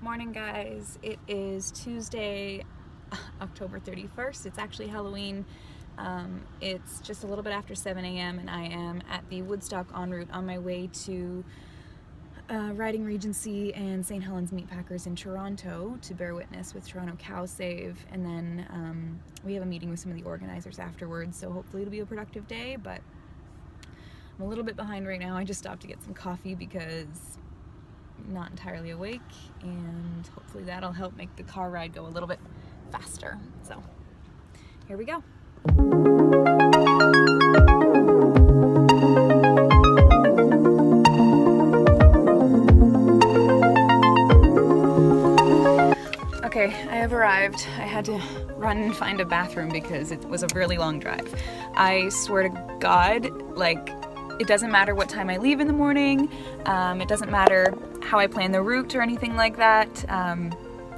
Morning guys, it is Tuesday, October 31st. It's actually Halloween. It's just a little bit after 7 a.m. and I am at the Woodstock en route on my way to Riding Regency and St. Helens Meatpackers in Toronto to bear witness with Toronto Cow Save, and then we have a meeting with some of the organizers afterwards, so hopefully it'll be a productive day. But I'm a little bit behind right now. I just stopped to get some coffee because I'm not entirely awake, and hopefully that'll help make the car ride go a little bit faster. So here we go. Okay, I have arrived. I had to run and find a bathroom because it was a really long drive. I swear to God, like, it doesn't matter what time I leave in the morning. It doesn't matter how I plan the route or anything like that.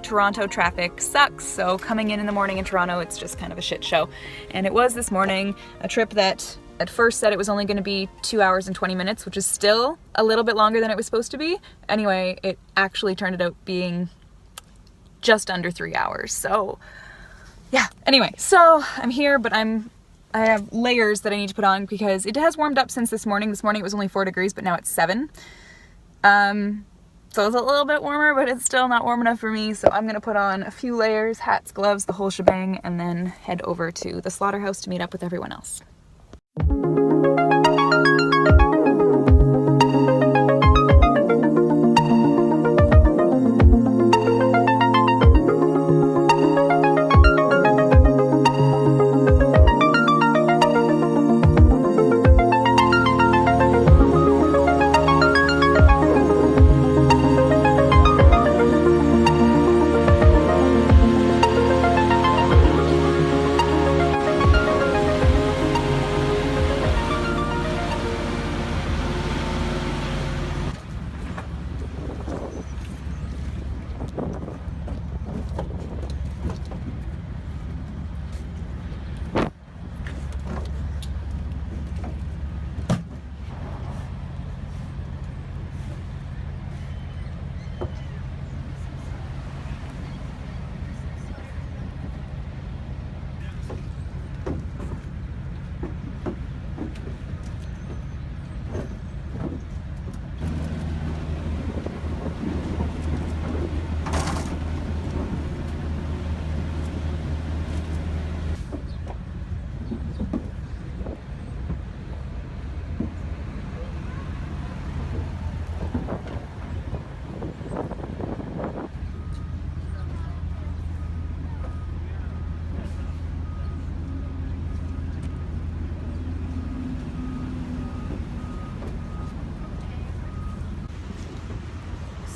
Toronto traffic sucks, so coming in the morning in Toronto, it's just kind of a shit show. And it was this morning, a trip that at first said it was only going to be 2 hours and 20 minutes, which is still a little bit longer than it was supposed to be. Anyway, it actually turned out being just under 3 hours. So yeah, anyway, so I'm here, but I have layers that I need to put on because it has warmed up since this morning. This morning it was only 4 degrees, but now it's 7. So it's a little bit warmer, but it's still not warm enough for me. So I'm gonna put on a few layers, hats, gloves, the whole shebang, and then head over to the slaughterhouse to meet up with everyone else.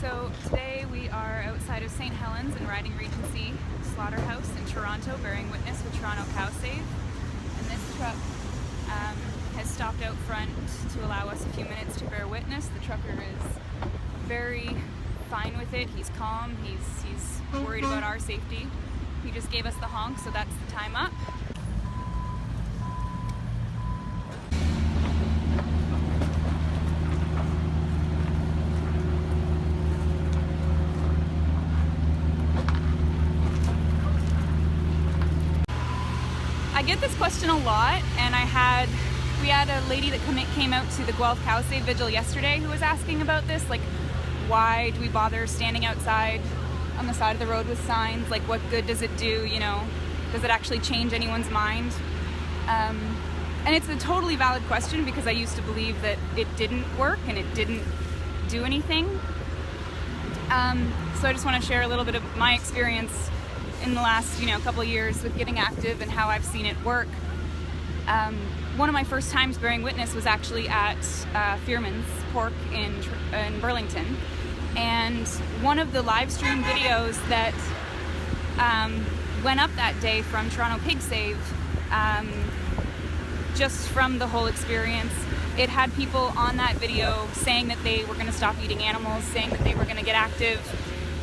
So today we are outside of St. Helens and Riding Regency Slaughterhouse in Toronto, bearing witness with Toronto Cow Save. And this truck has stopped out front to allow us a few minutes to bear witness. The trucker is very fine with it. He's calm. He's worried about our safety. He just gave us the honk, so that's the time up. I get this question a lot, and we had a lady that came out to the Guelph Cow Save Vigil yesterday who was asking about this, like, why do we bother standing outside on the side of the road with signs? Like, what good does it do, you know? Does it actually change anyone's mind? And it's a totally valid question because I used to believe that it didn't work and it didn't do anything. So I just want to share a little bit of my experience in the last, couple of years with getting active and how I've seen it work. One of my first times bearing witness was actually at Fearman's Pork in Burlington, and one of the live stream videos that went up that day from Toronto Pig Save, just from the whole experience, it had people on that video saying that they were going to stop eating animals, saying that they were going to get active.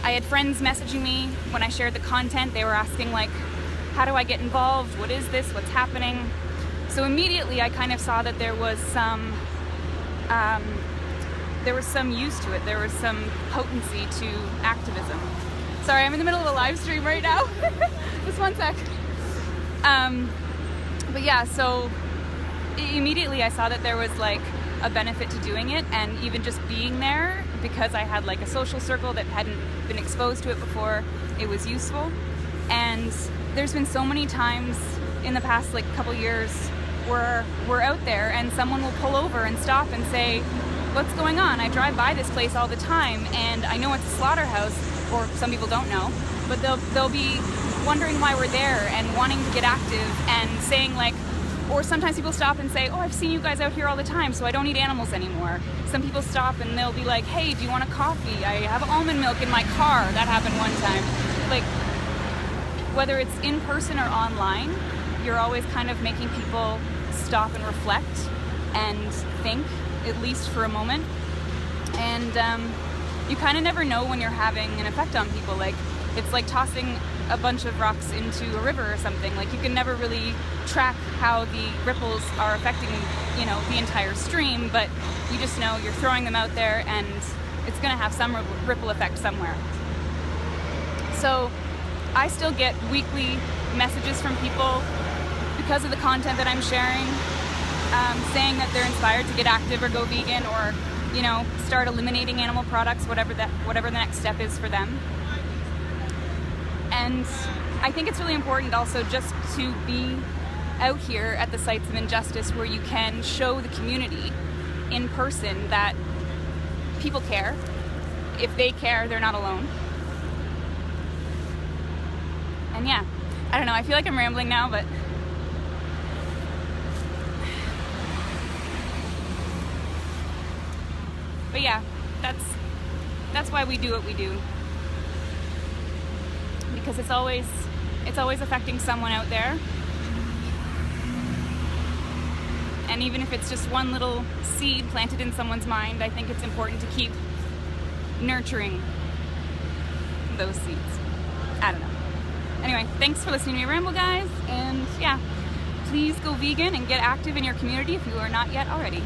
I had friends messaging me when I shared the content. They were asking, like, how do I get involved? What is this? What's happening? So immediately I kind of saw that there was some there was some use to it. There was some potency to activism. Sorry, I'm in the middle of a live stream right now. Just one sec. But yeah, so immediately I saw that there was like a benefit to doing it, and even just being there, because I had like a social circle that hadn't been exposed to it before, it was useful. And there's been so many times in the past like couple years where we're out there and someone will pull over and stop and say, what's going on? I drive by this place all the time and I know it's a slaughterhouse, or some people don't know, but they'll be wondering why we're there and wanting to get active and saying like, or sometimes people stop and say, oh, I've seen you guys out here all the time, so I don't eat animals anymore. Some people stop and they'll be like, hey, do you want a coffee? I have almond milk in my car. That happened one time. Like, whether it's in person or online, you're always kind of making people stop and reflect and think, at least for a moment. And you kind of never know when you're having an effect on people. Like, it's like tossing a bunch of rocks into a river or something. Like, you can never really track how the ripples are affecting, you know, the entire stream, but you just know you're throwing them out there and it's going to have some ripple effect somewhere. So I still get weekly messages from people because of the content that I'm sharing, saying that they're inspired to get active or go vegan, or, you know, start eliminating animal products, whatever the next step is for them. And I think it's really important also just to be out here at the sites of injustice where you can show the community in person that people care. If they care, they're not alone. And yeah, I don't know, I feel like I'm rambling now, but yeah, that's why we do what we do. Because it's always affecting someone out there. And even if it's just one little seed planted in someone's mind, I think it's important to keep nurturing those seeds. I don't know. Anyway, thanks for listening to me ramble, guys. And yeah, please go vegan and get active in your community if you are not yet already.